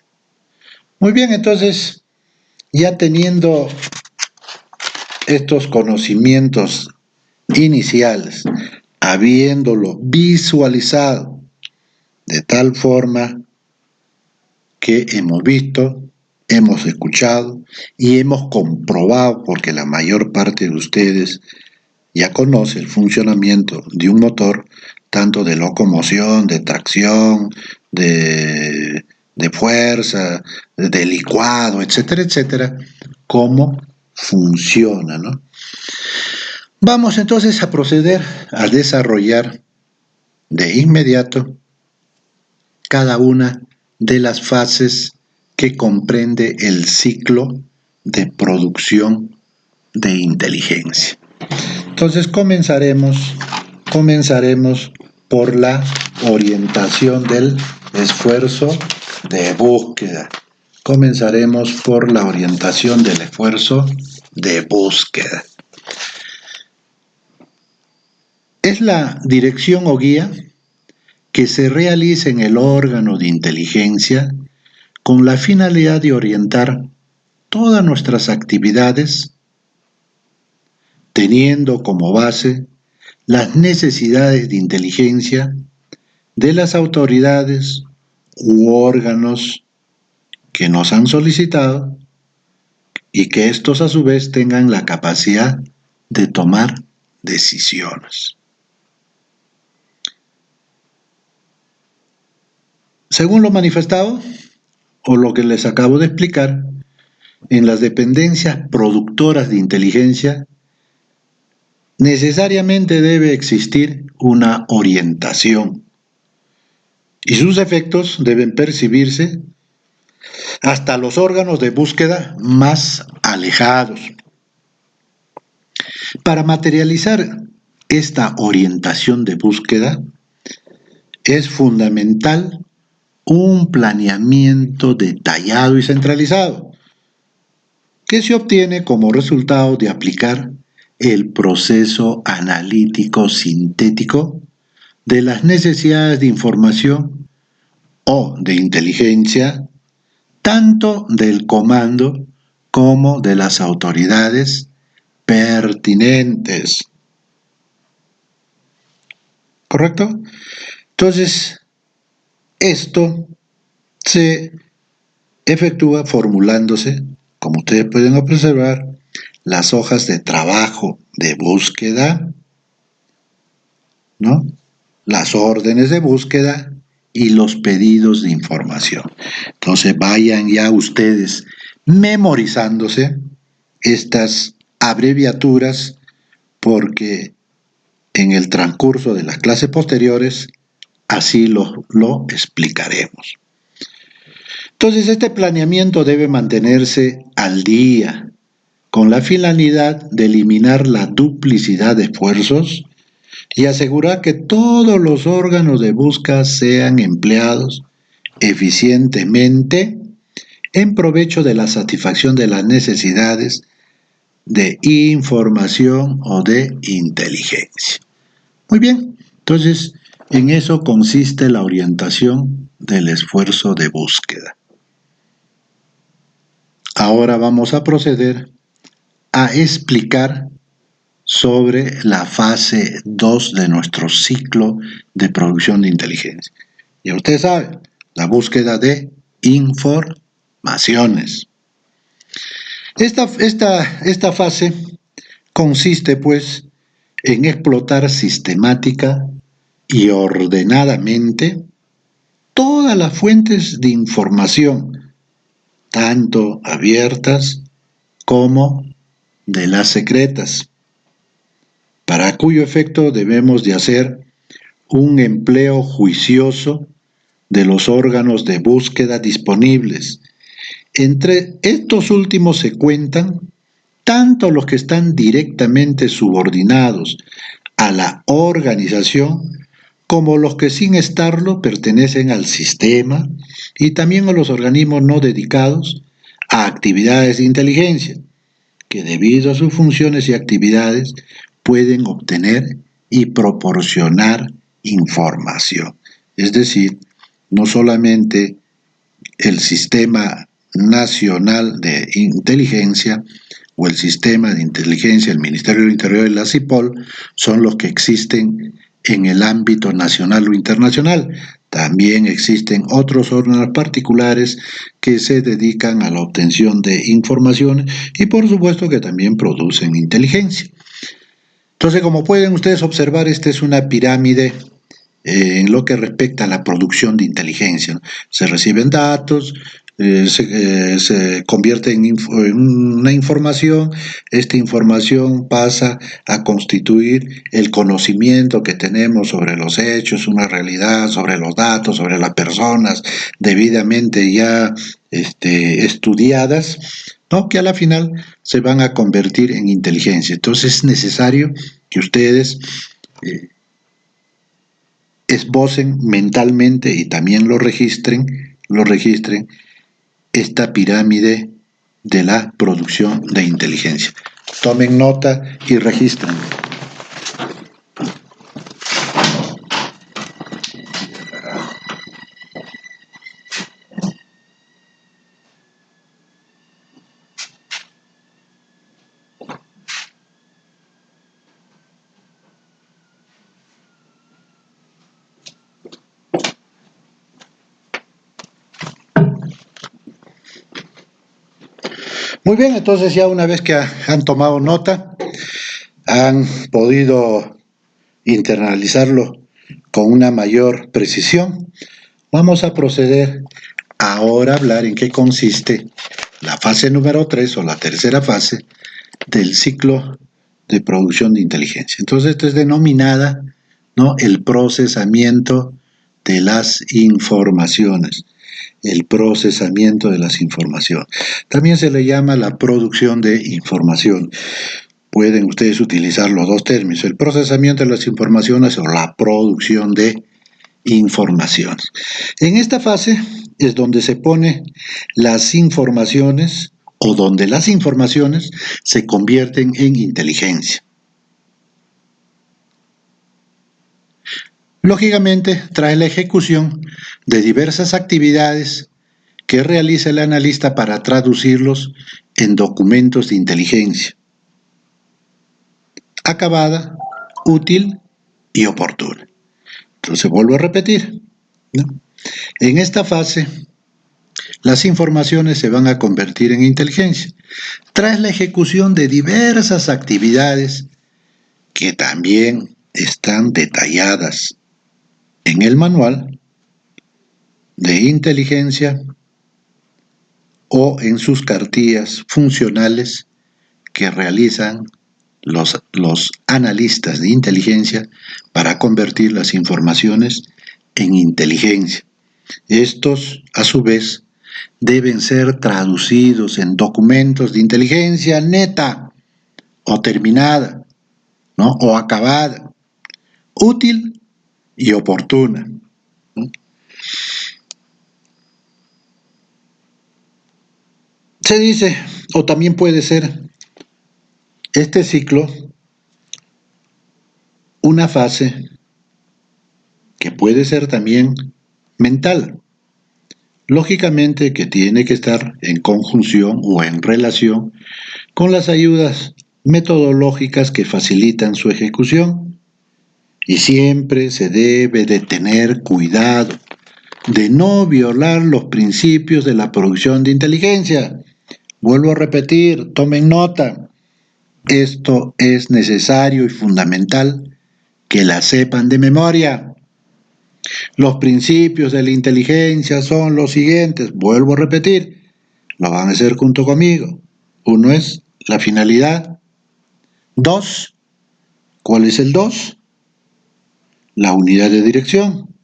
Muy bien, entonces, ya teniendo estos conocimientos iniciales, habiéndolo visualizado de tal forma que hemos visto, hemos escuchado y hemos comprobado, porque la mayor parte de ustedes ya conoce el funcionamiento de un motor, tanto de locomoción, de tracción, de fuerza, de licuado, etcétera, etcétera, cómo funciona, ¿no? Vamos entonces a proceder a desarrollar de inmediato cada una de las fases que comprende el ciclo de producción de inteligencia. Entonces comenzaremos por la orientación del esfuerzo de búsqueda. Comenzaremos por la orientación del esfuerzo de búsqueda. Es la dirección o guía que se realiza en el órgano de inteligencia con la finalidad de orientar todas nuestras actividades, teniendo como base las necesidades de inteligencia de las autoridades u órganos que nos han solicitado y que estos a su vez tengan la capacidad de tomar decisiones. Según lo manifestado, o lo que les acabo de explicar, en las dependencias productoras de inteligencia necesariamente debe existir una orientación y sus efectos deben percibirse hasta los órganos de búsqueda más alejados. Para materializar esta orientación de búsqueda es fundamental un planeamiento detallado y centralizado, que se obtiene como resultado de aplicar el proceso analítico sintético de las necesidades de información o de inteligencia, tanto del comando como de las autoridades pertinentes. ¿Correcto? Entonces, esto se efectúa formulándose, como ustedes pueden observar, las hojas de trabajo de búsqueda, ¿no? Las órdenes de búsqueda y los pedidos de información. Entonces vayan ya ustedes memorizándose estas abreviaturas porque en el transcurso de las clases posteriores así lo explicaremos. Entonces este planeamiento debe mantenerse al día con la finalidad de eliminar la duplicidad de esfuerzos y asegurar que todos los órganos de búsqueda sean empleados eficientemente en provecho de la satisfacción de las necesidades de información o de inteligencia. Muy bien, entonces en eso consiste la orientación del esfuerzo de búsqueda. Ahora vamos a proceder a explicar sobre la fase 2 de nuestro ciclo de producción de inteligencia. Ya ustedes saben, la búsqueda de informaciones. Esta fase consiste pues en explotar sistemática y ordenadamente todas las fuentes de información, tanto abiertas como de las secretas, para cuyo efecto debemos de hacer un empleo juicioso de los órganos de búsqueda disponibles. Entre estos últimos se cuentan tanto los que están directamente subordinados a la organización como los que sin estarlo pertenecen al sistema y también a los organismos no dedicados a actividades de inteligencia, que debido a sus funciones y actividades pueden obtener y proporcionar información. Es decir, no solamente el Sistema Nacional de Inteligencia o el Sistema de Inteligencia, el Ministerio del Interior y la CIPOL son los que existen en el ámbito nacional o internacional. También existen otros órganos particulares que se dedican a la obtención de información y por supuesto que también producen inteligencia. Entonces, como pueden ustedes observar, esta es una pirámide en lo que respecta a la producción de inteligencia, ¿no? Se reciben datos, se convierte en una información, esta información pasa a constituir el conocimiento que tenemos sobre los hechos, una realidad, sobre los datos, sobre las personas debidamente ya estudiadas, ¿no? Que a la final se van a convertir en inteligencia. Entonces es necesario que ustedes esbocen mentalmente y también lo registren esta pirámide de la producción de inteligencia. Tomen nota y registren. Muy bien, entonces ya una vez que han tomado nota, han podido internalizarlo con una mayor precisión, vamos a proceder ahora a hablar en qué consiste la fase número 3 o la tercera fase del ciclo de producción de inteligencia. Entonces, esto es denominada, ¿no?, el procesamiento de las informaciones. El procesamiento de las informaciones. También se le llama la producción de información. Pueden ustedes utilizar los dos términos, el procesamiento de las informaciones o la producción de informaciones. En esta fase es donde se pone las informaciones o donde las informaciones se convierten en inteligencia. Lógicamente, trae la ejecución de diversas actividades que realiza el analista para traducirlos en documentos de inteligencia, acabada, útil y oportuna. Entonces vuelvo a repetir, ¿no? En esta fase, las informaciones se van a convertir en inteligencia, tras la ejecución de diversas actividades que también están detalladas en el manual de inteligencia o en sus cartillas funcionales que realizan los analistas de inteligencia para convertir las informaciones en inteligencia. Estos, a su vez, deben ser traducidos en documentos de inteligencia neta o terminada, ¿no?, o acabada, útil y oportuna, ¿no? Se dice, o también puede ser, este ciclo, una fase que puede ser también mental. Lógicamente que tiene que estar en conjunción o en relación con las ayudas metodológicas que facilitan su ejecución. Y siempre se debe de tener cuidado de no violar los principios de la producción de inteligencia. Vuelvo a repetir, tomen nota. Esto es necesario y fundamental que la sepan de memoria. Los principios de la inteligencia son los siguientes, vuelvo a repetir, lo van a hacer junto conmigo. Uno es la finalidad. 2, ¿cuál es el 2? La unidad de dirección.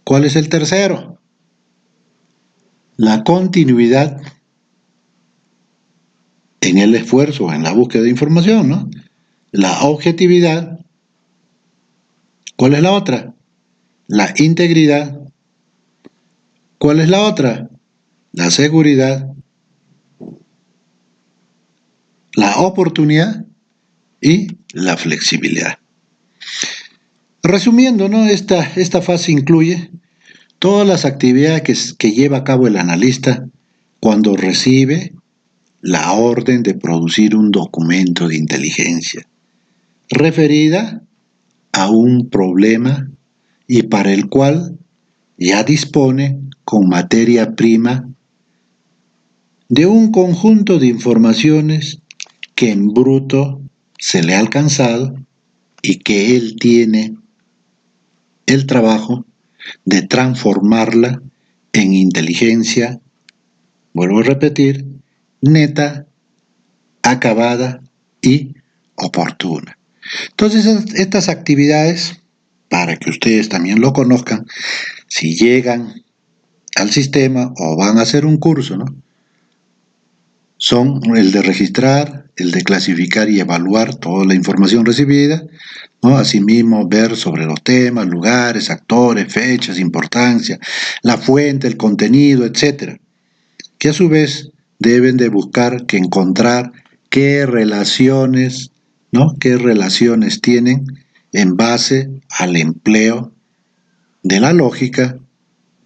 ¿Cuál es el tercero? La continuidad en el esfuerzo, en la búsqueda de información, ¿no? La objetividad. ¿Cuál es la otra? La integridad. ¿Cuál es la otra? La seguridad, la oportunidad y la flexibilidad. Resumiendo, ¿no?, esta fase incluye todas las actividades que lleva a cabo el analista cuando recibe la orden de producir un documento de inteligencia referida a un problema y para el cual ya dispone con materia prima de un conjunto de informaciones que en bruto se le ha alcanzado y que él tiene el trabajo de transformarla en inteligencia, vuelvo a repetir, neta, acabada y oportuna. Entonces, estas actividades, para que ustedes también lo conozcan, si llegan al sistema o van a hacer un curso, ¿no?, son el de registrar, el de clasificar y evaluar toda la información recibida, ¿no? Asimismo, ver sobre los temas, lugares, actores, fechas, importancia, la fuente, el contenido, etc. Que a su vez deben de buscar que encontrar qué relaciones, ¿no?, qué relaciones tienen en base al empleo de la lógica,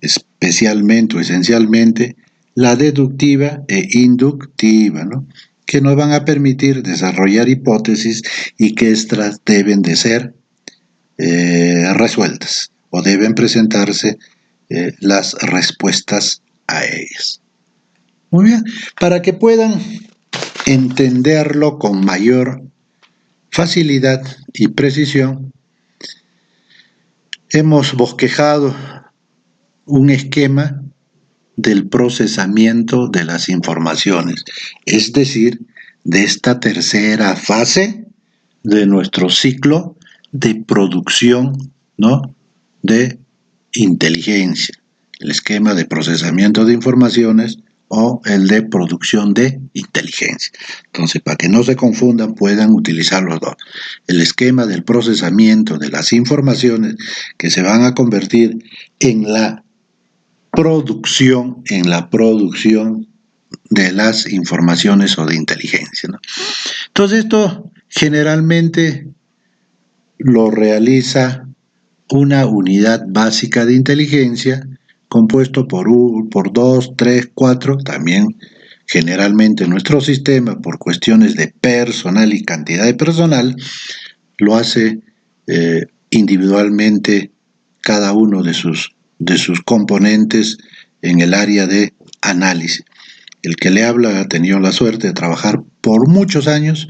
especialmente o esencialmente la deductiva e inductiva, ¿no?, que nos van a permitir desarrollar hipótesis y que estas deben de ser resueltas o deben presentarse las respuestas a ellas. Muy bien, para que puedan entenderlo con mayor facilidad y precisión, hemos bosquejado un esquema del procesamiento de las informaciones, es decir, de esta tercera fase de nuestro ciclo de producción, ¿no?, de inteligencia, el esquema de procesamiento de informaciones o el de producción de inteligencia. Entonces, para que no se confundan, puedan utilizar los dos. El esquema del procesamiento de las informaciones que se van a convertir en la producción de las informaciones o de inteligencia, ¿no? Entonces, esto generalmente lo realiza una unidad básica de inteligencia compuesto por 2, 3, 4, también generalmente nuestro sistema, por cuestiones de personal y cantidad de personal, lo hace individualmente cada uno de sus componentes en el área de análisis. El que le habla ha tenido la suerte de trabajar por muchos años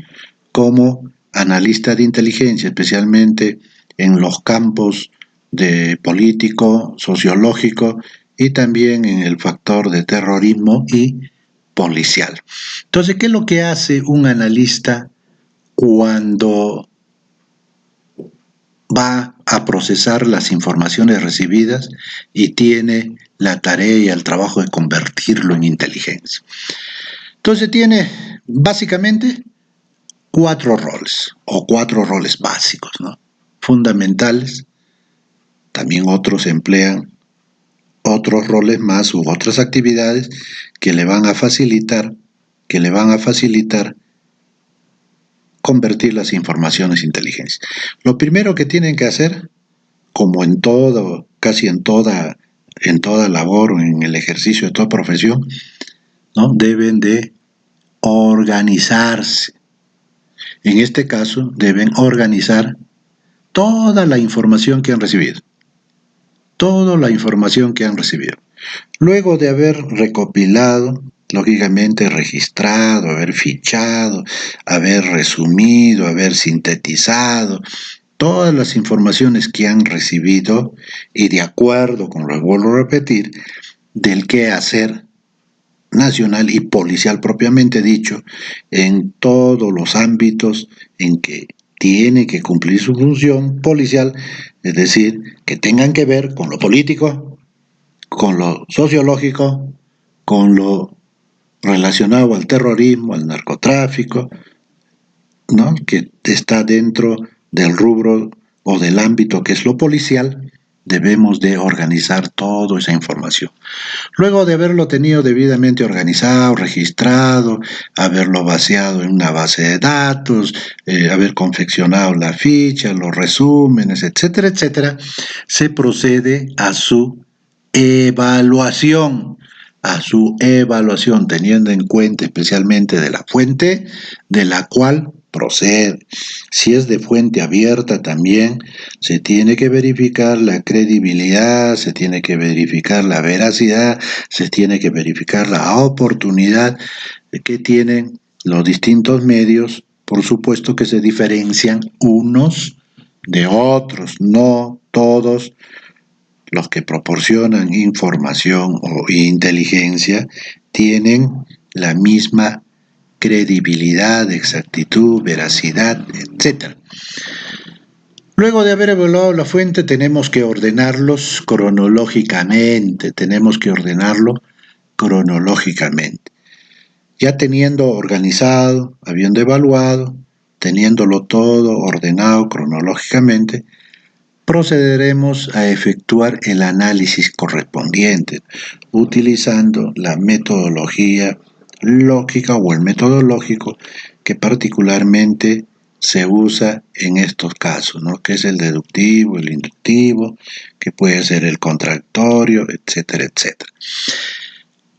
como analista de inteligencia, especialmente en los campos de político, sociológico y también en el factor de terrorismo y policial. Entonces, ¿qué es lo que hace un analista cuando va a procesar las informaciones recibidas y tiene la tarea y el trabajo de convertirlo en inteligencia? Entonces tiene básicamente 4 roles, o 4 roles básicos, ¿no?, fundamentales. También otros emplean otros roles más u otras actividades que le van a facilitar convertir las informaciones en inteligencia. Lo primero que tienen que hacer, como en todo, casi en toda labor o en el ejercicio de toda profesión, ¿no?, deben de organizarse. En este caso, deben organizar toda la información que han recibido. Luego de haber recopilado, lógicamente registrado, haber fichado, haber resumido, haber sintetizado todas las informaciones que han recibido y de acuerdo con lo que vuelvo a repetir, del quehacer nacional y policial propiamente dicho, en todos los ámbitos en que tiene que cumplir su función policial, es decir, que tengan que ver con lo político, con lo sociológico, con lo relacionado al terrorismo, al narcotráfico, ¿no?, que está dentro del rubro o del ámbito que es lo policial. Debemos de organizar toda esa información. Luego de haberlo tenido debidamente organizado, registrado, haberlo vaciado en una base de datos, haber confeccionado la ficha, los resúmenes, etcétera, etcétera, se procede a su evaluación, teniendo en cuenta especialmente de la fuente de la cual procede. Si es de fuente abierta también se tiene que verificar la credibilidad, se tiene que verificar la veracidad, se tiene que verificar la oportunidad que tienen los distintos medios, por supuesto que se diferencian unos de otros, no todos los que proporcionan información o inteligencia tienen la misma credibilidad, exactitud, veracidad, etc. Luego de haber evaluado la fuente, tenemos que ordenarlos cronológicamente, Ya teniendo organizado, habiendo evaluado, teniéndolo todo ordenado cronológicamente, procederemos a efectuar el análisis correspondiente, utilizando la metodología lógica o el metodológico que particularmente se usa en estos casos, ¿no?, que es el deductivo, el inductivo, que puede ser el contradictorio, etcétera, etcétera.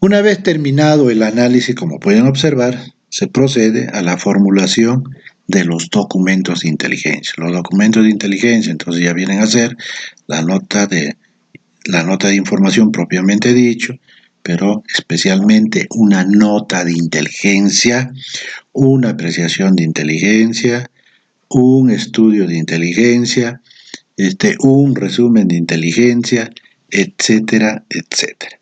Una vez terminado el análisis, como pueden observar, se procede a la formulación de los documentos de inteligencia. Los documentos de inteligencia entonces ya vienen a ser la nota de información propiamente dicho, pero especialmente una nota de inteligencia, una apreciación de inteligencia, un estudio de inteligencia, un resumen de inteligencia, etcétera, etcétera.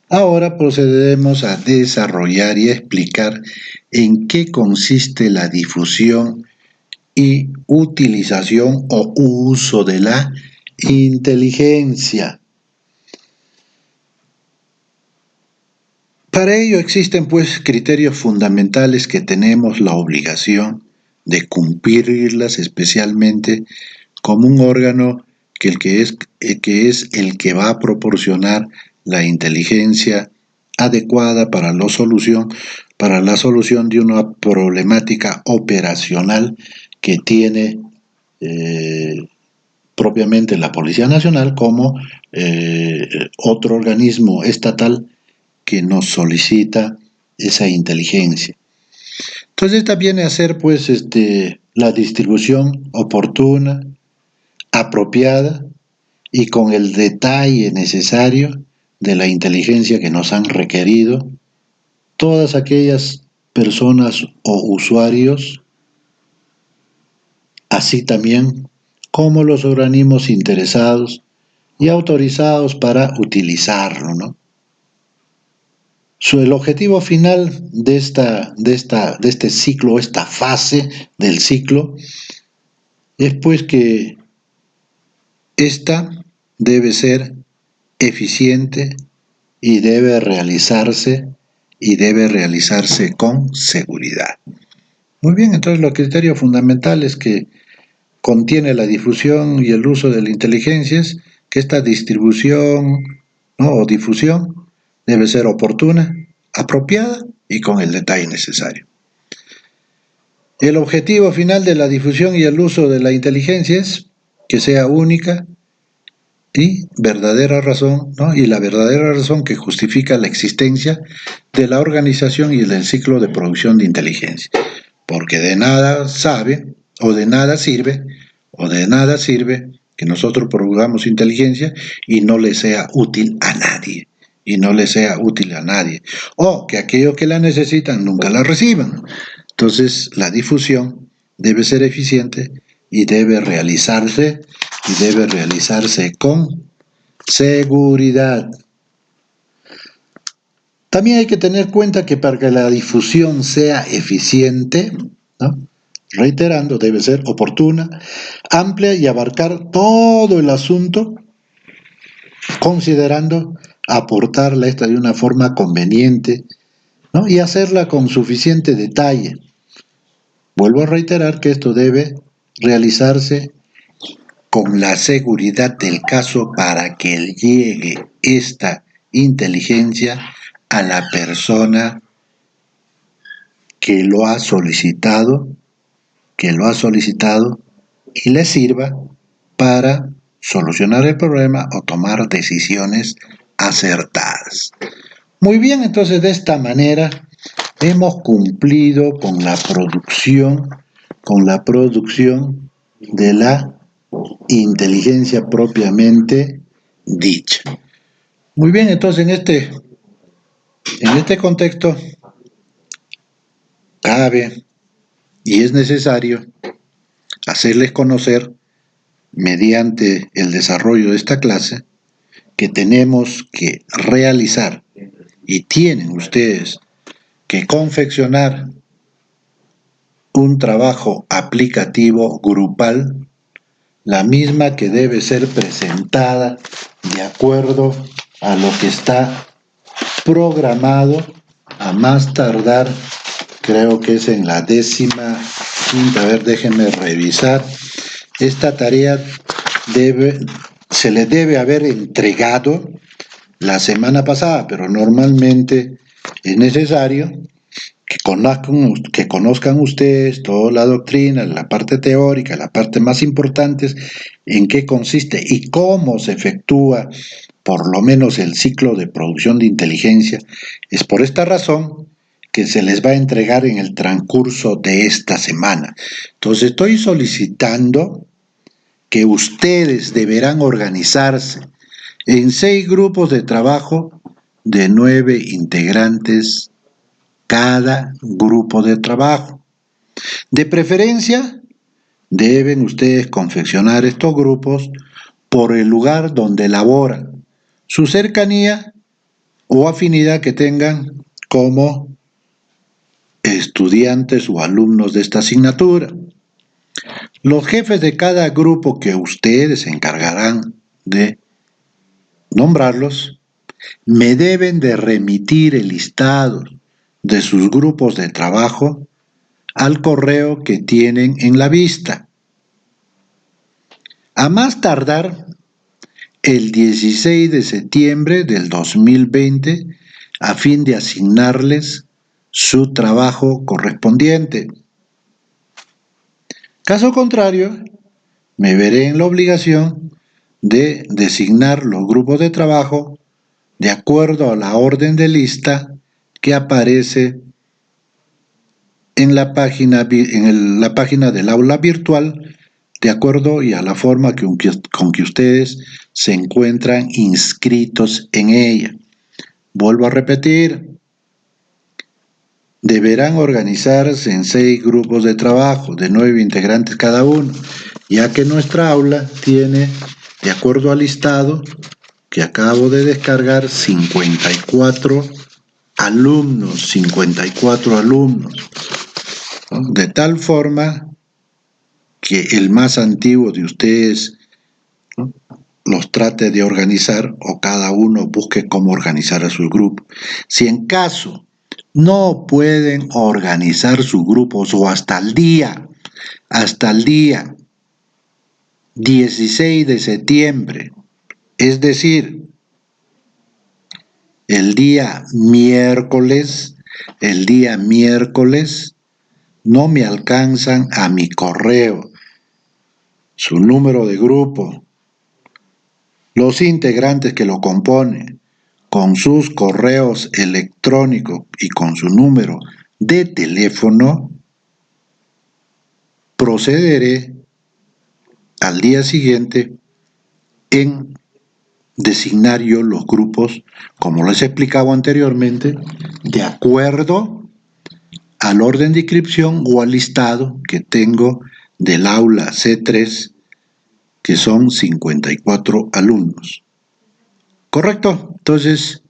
Ahora procederemos a desarrollar y a explicar en qué consiste la difusión y utilización o uso de la inteligencia. Para ello existen pues criterios fundamentales que tenemos la obligación de cumplirlas, especialmente como un órgano que es el que va a proporcionar la inteligencia adecuada para la solución de una problemática operacional que tiene propiamente la Policía Nacional como otro organismo estatal que nos solicita esa inteligencia. Entonces esta viene a ser pues la distribución oportuna, apropiada y con el detalle necesario de la inteligencia que nos han requerido todas aquellas personas o usuarios, así también como los organismos interesados y autorizados para utilizarlo, ¿no? El objetivo final de este ciclo, esta fase del ciclo, es pues que esta debe ser eficiente y debe realizarse con seguridad. Muy bien, entonces los criterios fundamentales que contiene la difusión y el uso de la inteligencia es que esta distribución, ¿no?, o difusión debe ser oportuna, apropiada y con el detalle necesario. El objetivo final de la difusión y el uso de la inteligencia es que sea única y verdadera razón, ¿no?, y la verdadera razón que justifica la existencia de la organización y del ciclo de producción de inteligencia. Porque de nada sabe, o de nada sirve que nosotros produzcamos inteligencia y no le sea útil a nadie. O que aquellos que la necesitan nunca la reciban. Entonces, la difusión debe ser eficiente y debe realizarse con seguridad. También hay que tener en cuenta que para que la difusión sea eficiente, ¿no?, reiterando, debe ser oportuna, amplia y abarcar todo el asunto, considerando aportarla esta de una forma conveniente, ¿no?, y hacerla con suficiente detalle. Vuelvo a reiterar que esto debe realizarse con la seguridad del caso para que llegue esta inteligencia a la persona que lo ha solicitado y le sirva para solucionar el problema o tomar decisiones acertadas. Muy bien, entonces de esta manera hemos cumplido con la producción de la inteligencia propiamente dicha. Muy bien, entonces en este contexto cabe y es necesario hacerles conocer, mediante el desarrollo de esta clase, que tenemos que realizar y tienen ustedes que confeccionar un trabajo aplicativo grupal, la misma que debe ser presentada de acuerdo a lo que está programado a más tardar, creo que es en la 15ª, a ver, déjenme revisar. Esta tarea se le debe haber entregado la semana pasada, pero normalmente es necesario que conozcan ustedes toda la doctrina, la parte teórica, la parte más importante, en qué consiste y cómo se efectúa por lo menos el ciclo de producción de inteligencia. Es por esta razón que se les va a entregar en el transcurso de esta semana. Entonces estoy solicitando que ustedes deberán organizarse en 6 grupos de trabajo de 9 integrantes cada grupo de trabajo. De preferencia, deben ustedes confeccionar estos grupos por el lugar donde laboran, su cercanía o afinidad que tengan como estudiantes o alumnos de esta asignatura. Los jefes de cada grupo que ustedes se encargarán de nombrarlos, me deben de remitir el listado de sus grupos de trabajo al correo que tienen en la vista. A más tardar, el 16 de septiembre del 2020, a fin de asignarles su trabajo correspondiente. Caso contrario, me veré en la obligación de designar los grupos de trabajo de acuerdo a la orden de lista que aparece en la página del aula virtual, de acuerdo y a la forma con que ustedes se encuentran inscritos en ella. Vuelvo a repetir, deberán organizarse en 6 grupos de trabajo de 9 integrantes cada uno, ya que nuestra aula tiene, de acuerdo al listado que acabo de descargar, 54 alumnos, ¿no? De tal forma que el más antiguo de ustedes, ¿no?, los trate de organizar o cada uno busque cómo organizar a su grupo. Si en caso no pueden organizar sus grupos o hasta el día 16 de septiembre, es decir, el día miércoles, no me alcanzan a mi correo su número de grupo, los integrantes que lo componen, con sus correos electrónicos y con su número de teléfono, procederé al día siguiente en designar yo los grupos, como les he explicado anteriormente, de acuerdo al orden de inscripción o al listado que tengo del aula C3, que son 54 alumnos. ¿Correcto? Entonces,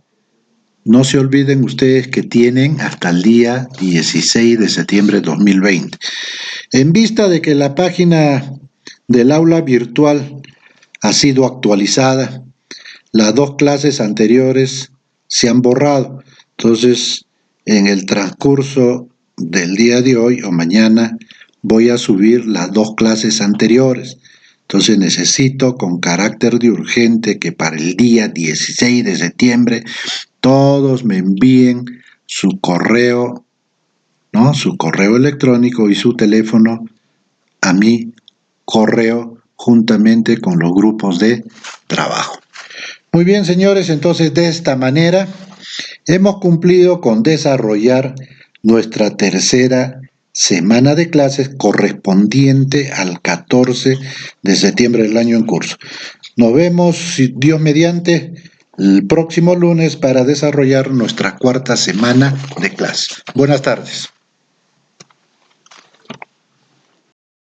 no se olviden ustedes que tienen hasta el día 16 de septiembre de 2020. En vista de que la página del aula virtual ha sido actualizada, las 2 clases anteriores se han borrado. Entonces, en el transcurso del día de hoy o mañana, voy a subir las 2 clases anteriores. Entonces necesito con carácter de urgente que para el día 16 de septiembre todos me envíen su correo, ¿no?, su correo electrónico y su teléfono a mi correo juntamente con los grupos de trabajo. Muy bien, señores, entonces de esta manera hemos cumplido con desarrollar nuestra tercera semana de clases correspondiente al 14 de septiembre del año en curso. Nos vemos, si Dios mediante, el próximo lunes para desarrollar nuestra 4ª semana de clases. Buenas tardes.